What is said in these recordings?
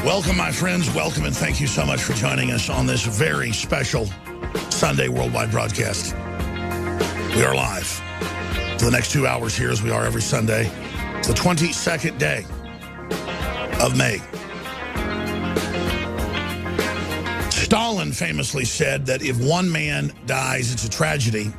Welcome, my friends. Welcome, and thank you so much for joining us on this very special Sunday worldwide broadcast. We are live for the next 2 hours here, as we are every Sunday. It's the 22nd day of May. Stalin famously said that if one man dies, it's a tragedy.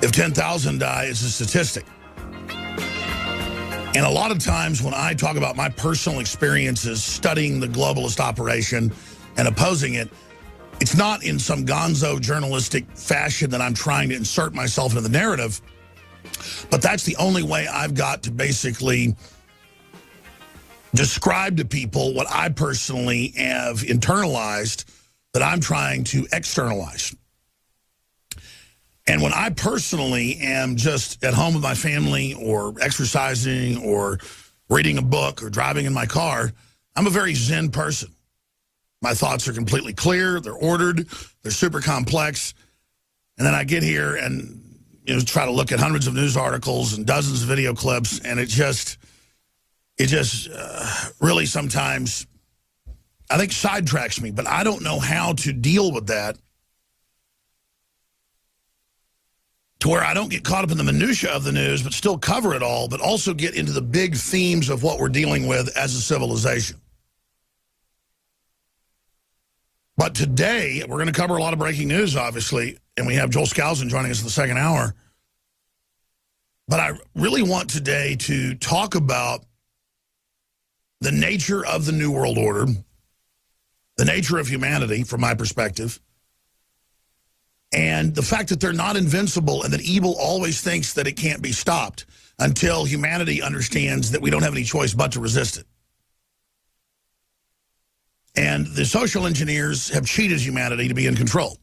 If 10,000 die, it's a statistic. And a lot of times when I talk about my personal experiences studying the globalist operation and opposing it, it's not in some gonzo journalistic fashion that I'm trying to insert myself into the narrative, but that's the only way I've got to basically describe to people what I personally have internalized that I'm trying to externalize. And when I personally am just at home with my family or exercising or reading a book or driving in my car, I'm a very zen person. My thoughts are completely clear, they're ordered, they're super complex. And then I get here and try to look at hundreds of news articles and dozens of video clips, and it just really sometimes, I think, sidetracks me. But I don't know how to deal with that to where I don't get caught up in the minutia of the news, but still cover it all, but also get into the big themes of what we're dealing with as a civilization. But today, we're going to cover a lot of breaking news, obviously, and we have Joel Skousen joining us in the second hour. But I really want today to talk about the nature of the New World Order, the nature of humanity, from my perspective, and the fact that they're not invincible and that evil always thinks that it can't be stopped until humanity understands that we don't have any choice but to resist it. And the social engineers have cheated humanity to be in control.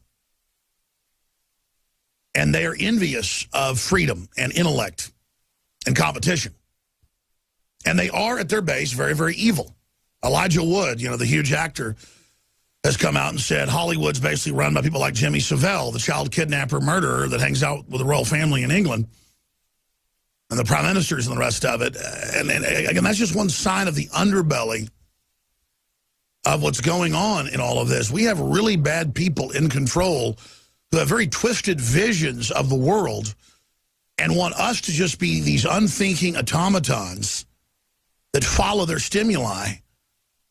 And they are envious of freedom and intellect and competition. And they are, at their base, very, very evil. Elijah Wood, the huge actor, has come out and said Hollywood's basically run by people like Jimmy Savile, the child kidnapper murderer that hangs out with the royal family in England, and the prime ministers and the rest of it. And again, that's just one sign of the underbelly of what's going on in all of this. We have really bad people in control who have very twisted visions of the world and want us to just be these unthinking automatons that follow their stimuli.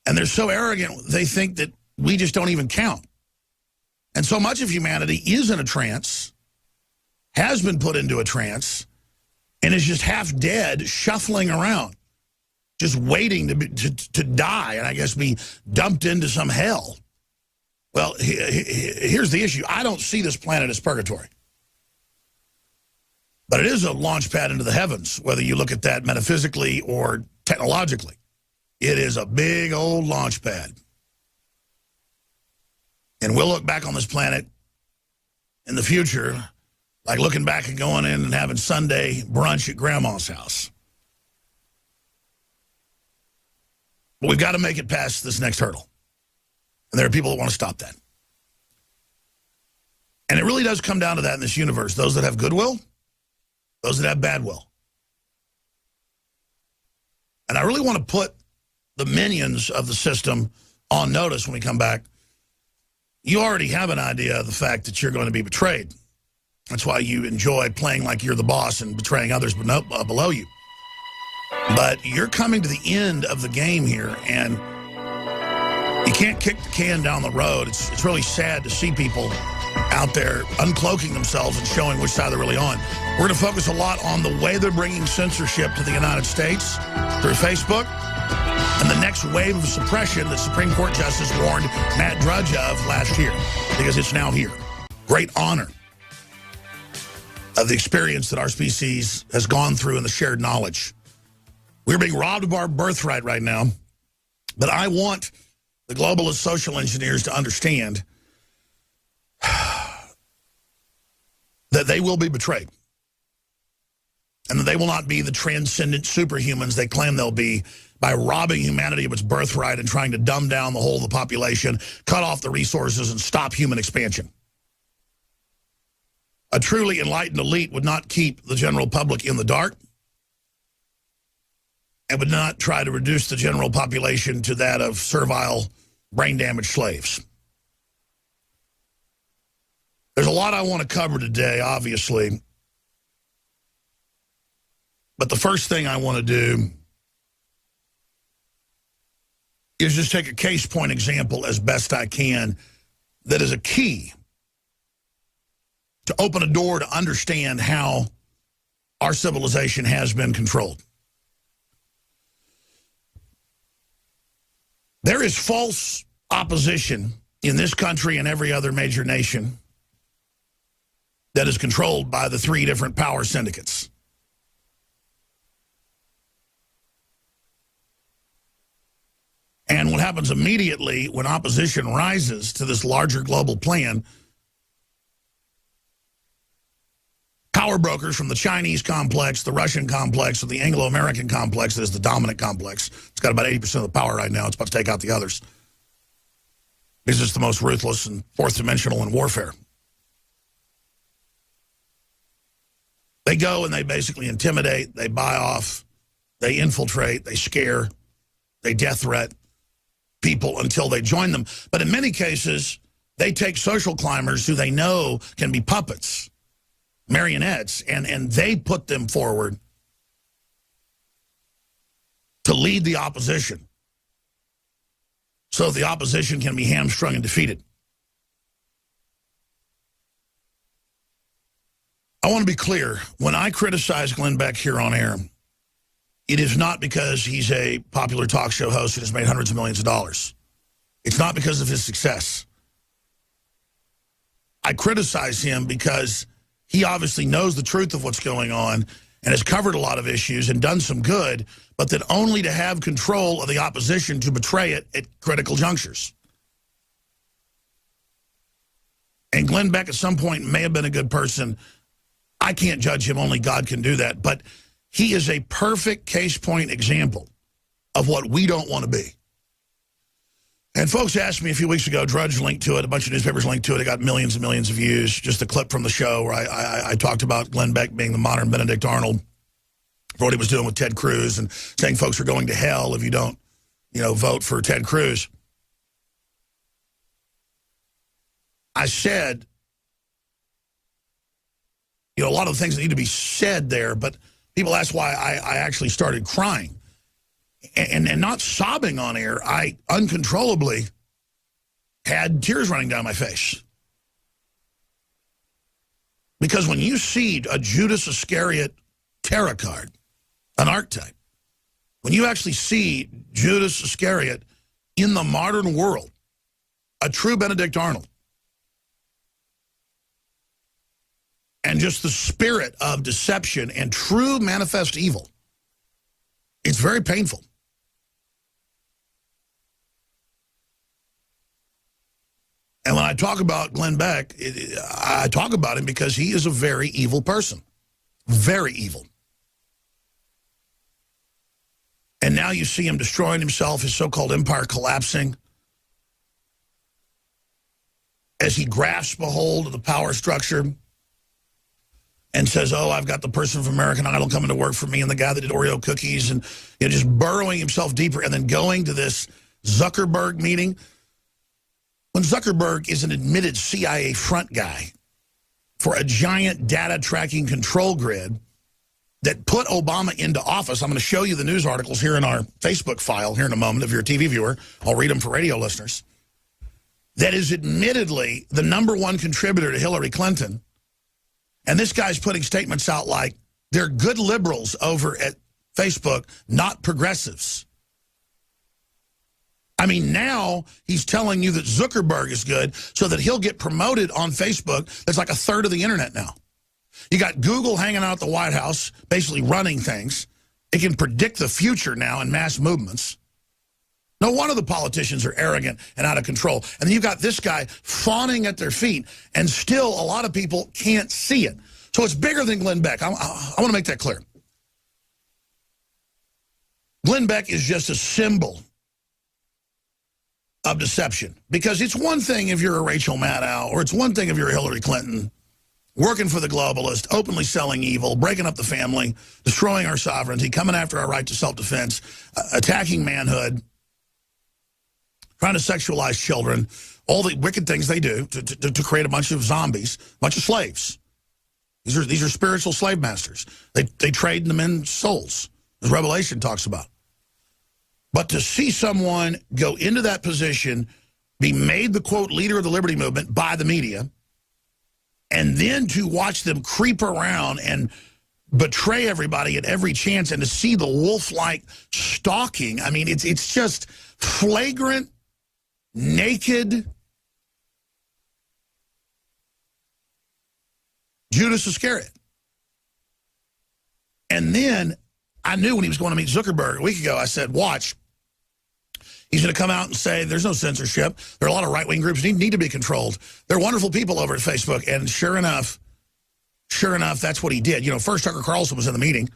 And they're so arrogant, they think that we just don't even count. And so much of humanity is in a trance, has been put into a trance, and is just half dead, shuffling around, just waiting to die and I guess be dumped into some hell. Well, here's the issue. I don't see this planet as purgatory. But it is a launch pad into the heavens, whether you look at that metaphysically or technologically. It is a big old launch pad. And we'll look back on this planet in the future like looking back and going in and having Sunday brunch at Grandma's house. But we've got to make it past this next hurdle. And there are people that want to stop that. And it really does come down to that in this universe. Those that have goodwill, those that have bad will. And I really want to put the minions of the system on notice when we come back. You already have an idea of the fact that you're going to be betrayed. That's why you enjoy playing like you're the boss and betraying others below you. But you're coming to the end of the game here, and you can't kick the can down the road. It's really sad to see people out there uncloaking themselves and showing which side they're really on. We're going to focus a lot on the way they're bringing censorship to the United States through Facebook, and the next wave of suppression that Supreme Court Justice warned Matt Drudge of last year, because it's now here. Great honor of the experience that our species has gone through and the shared knowledge. We're being robbed of our birthright right now, but I want the globalist social engineers to understand that they will be betrayed and that they will not be the transcendent superhumans they claim they'll be by robbing humanity of its birthright and trying to dumb down the whole of the population, cut off the resources, and stop human expansion. A truly enlightened elite would not keep the general public in the dark. and would not try to reduce the general population to that of servile, brain-damaged slaves. There's a lot I want to cover today, obviously. But the first thing I want to do is just take a case point example as best I can that is a key to open a door to understand how our civilization has been controlled. There is false opposition in this country and every other major nation that is controlled by the three different power syndicates. And what happens immediately when opposition rises to this larger global plan, power brokers from the Chinese complex, the Russian complex, or the Anglo-American complex that is the dominant complex. It's got about 80% of the power right now. It's about to take out the others because it's the most ruthless and fourth dimensional in warfare. They go and they basically intimidate, they buy off, they infiltrate, they scare, they death threat people until they join them. But in many cases, they take social climbers who they know can be puppets, marionettes, and they put them forward to lead the opposition so the opposition can be hamstrung and defeated. I want to be clear. When I criticize Glenn Beck here on air, it is not because he's a popular talk show host who has made hundreds of millions of dollars. It's not because of his success. I criticize him because he obviously knows the truth of what's going on and has covered a lot of issues and done some good, but that only to have control of the opposition to betray it at critical junctures. And Glenn Beck at some point may have been a good person. I can't judge him, only God can do that. But he is a perfect case point example of what we don't want to be. And folks asked me a few weeks ago, Drudge linked to it, a bunch of newspapers linked to it. It got millions and millions of views. Just a clip from the show where I talked about Glenn Beck being the modern Benedict Arnold for what he was doing with Ted Cruz and saying folks are going to hell if you don't, vote for Ted Cruz. I said, a lot of the things that need to be said there, but people ask why I actually started crying. And not sobbing on air, I uncontrollably had tears running down my face. Because when you see a Judas Iscariot tarot card, an archetype, when you actually see Judas Iscariot in the modern world, a true Benedict Arnold, and just the spirit of deception and true manifest evil, it's very painful. And when I talk about Glenn Beck, I talk about him because he is a very evil person. Very evil. And now you see him destroying himself, his so-called empire collapsing, as he grasps a hold of the power structure and says, oh, I've got the person from American Idol coming to work for me and the guy that did Oreo cookies, and just burrowing himself deeper and then going to this Zuckerberg meeting. When Zuckerberg is an admitted CIA front guy for a giant data tracking control grid that put Obama into office. I'm going to show you the news articles here in our Facebook file here in a moment. If you're a TV viewer, I'll read them for radio listeners. That is admittedly the #1 contributor to Hillary Clinton. And this guy's putting statements out like they're good liberals over at Facebook, not progressives. I mean, now he's telling you that Zuckerberg is good so that he'll get promoted on Facebook. That's like a third of the internet now. You got Google hanging out at the White House, basically running things. It can predict the future now in mass movements. No wonder the politicians are arrogant and out of control. And then you've got this guy fawning at their feet, and still a lot of people can't see it. So it's bigger than Glenn Beck. I want to make that clear. Glenn Beck is just a symbol of deception. Because it's one thing if you're a Rachel Maddow, or it's one thing if you're a Hillary Clinton, working for the globalist, openly selling evil, breaking up the family, destroying our sovereignty, coming after our right to self-defense, attacking manhood, trying to sexualize children, all the wicked things they do to create a bunch of zombies, a bunch of slaves. These are spiritual slave masters. They trade them in souls, as Revelation talks about. But to see someone go into that position, be made the, quote, leader of the liberty movement by the media, and then to watch them creep around and betray everybody at every chance, and to see the wolf-like stalking, I mean, it's just flagrant, naked Judas Iscariot. And then I knew when he was going to meet Zuckerberg a week ago, I said, watch. He's going to come out and say there's no censorship. There are a lot of right-wing groups that need to be controlled. They're wonderful people over at Facebook. And sure enough, that's what he did. You know, first Tucker Carlson was in the meeting,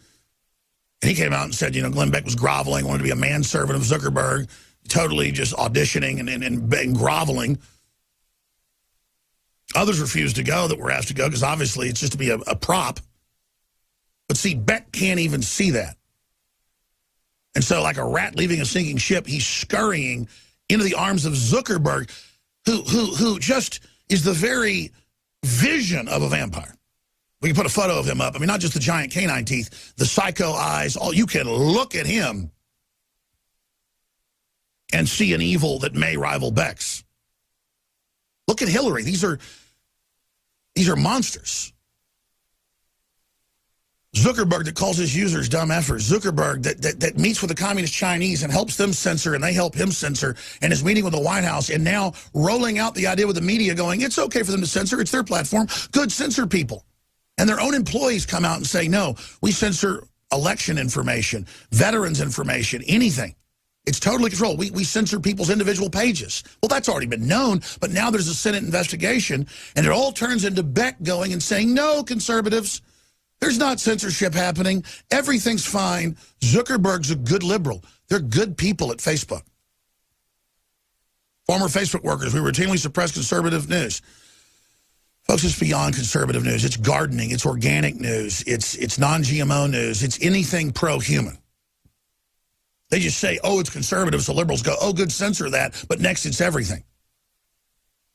and he came out and said, you know, Glenn Beck was groveling, wanted to be a manservant of Zuckerberg, totally just auditioning and groveling. Others refused to go that were asked to go because obviously it's just to be a prop. But see, Beck can't even see that. And so like a rat leaving a sinking ship, he's scurrying into the arms of Zuckerberg, who just is the very vision of a vampire. We can put a photo of him up. I mean, not just the giant canine teeth, the psycho eyes. All you can look at him and see an evil that may rival Beck's. Look at Hillary. These are monsters. Zuckerberg that calls his users dumb effers. Zuckerberg that meets with the communist Chinese and helps them censor, and they help him censor, and is meeting with the White House, and now rolling out the idea with the media going, it's okay for them to censor. It's their platform. Good, censor people. And their own employees come out and say, no, we censor election information, veterans information, anything. It's totally controlled. We censor people's individual pages. Well, that's already been known, but now there's a Senate investigation, and it all turns into Beck going and saying, no, conservatives, there's not censorship happening. Everything's fine. Zuckerberg's a good liberal. They're good people at Facebook. Former Facebook workers, we routinely suppress conservative news. Folks, it's beyond conservative news. It's gardening. It's organic news. It's non-GMO news. It's anything pro-human. They just say, oh, it's conservative, so liberals go, oh, good, censor that, but next it's everything.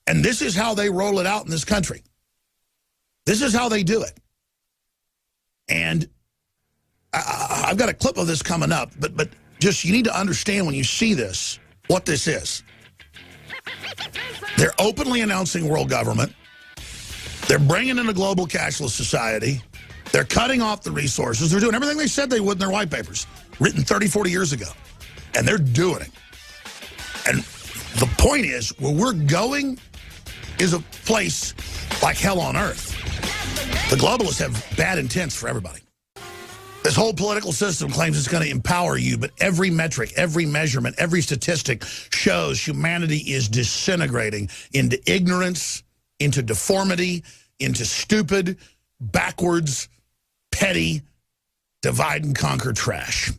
And this is how they roll it out in this country. This is how they do it. And I've got a clip of this coming up, but just you need to understand when you see this, what this is. They're openly announcing world government. They're bringing in a global cashless society. They're cutting off the resources. They're doing everything they said they would in their white papers, written 30, 40 years ago. And they're doing it. And the point is, where we're going is a place like hell on earth. The globalists have bad intents for everybody. This whole political system claims it's going to empower you, but every metric, every measurement, every statistic shows humanity is disintegrating into ignorance, into deformity, into stupid, backwards, petty, divide and conquer trash.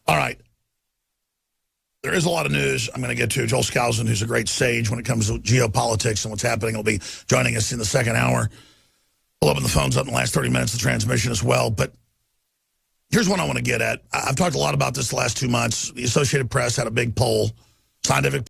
All right. There is a lot of news I'm going to get to. Joel Skousen, who's a great sage when it comes to geopolitics and what's happening, will be joining us in the second hour. We'll open the phones up in the last 30 minutes of the transmission as well. But here's what I want to get at. I've talked a lot about this the last 2 months. The Associated Press had a big poll, scientific